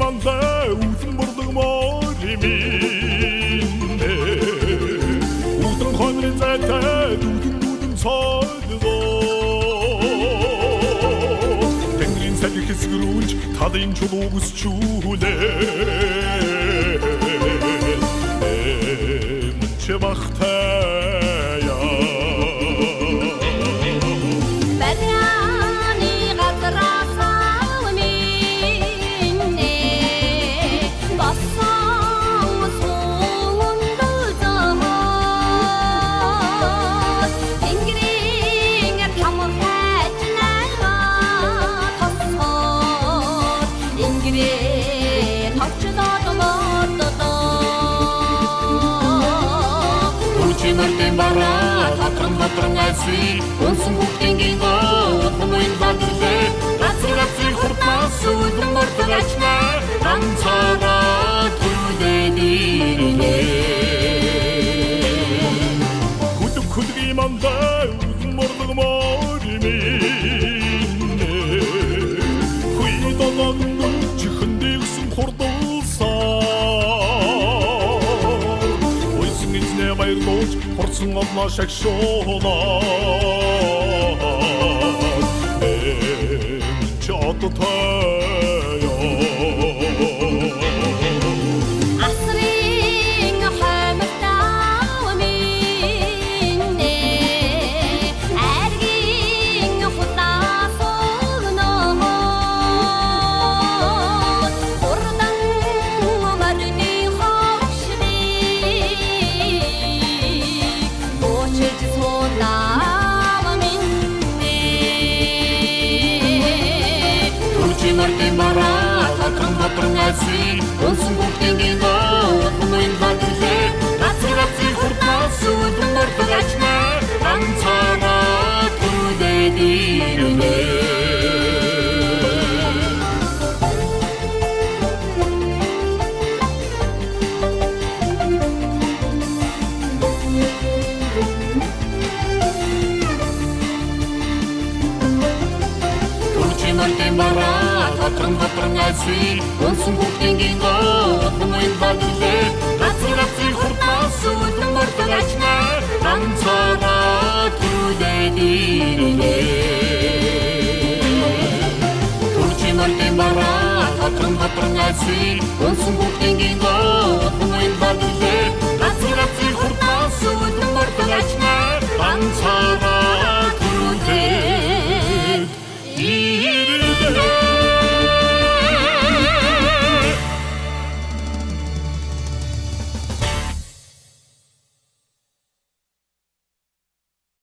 анда 웃음 бурдаг мориминде 웃음 хонрын зайтай дүүдэн цаадгаа тэнгэрийн салхи хэсгэрүүлж талын чулууг өсчүүлээ мөнч бахтая Хатрангайси онсон бүгдийн гоо бадрле рацраци хуртмас үдэн мортогачна ганцаараа түлдэдирнэ хүдгийм анда үзэн мордог мориминде хуйдолон чихэндэгсэн хурдулсаа ойсын эзнэ баярлуулж хорсон олно шагшуунаа чототая асрын хамтааминне аргин хутасолно хурдан мадни хошди очиж сондааминне мартин бара хатрангайси онсон бүгдийн гоо бадрле рацраци хуртмас үдэн мортогачна ганцаараа түлдэдирнэ мартин бара хатрангайси онсон бүгдийн гоо бадрле рацраци хуртмас үдэн мортогачна ганцаараа түлдэдирнэ мартин бара хатрангайси онсон бүгдийн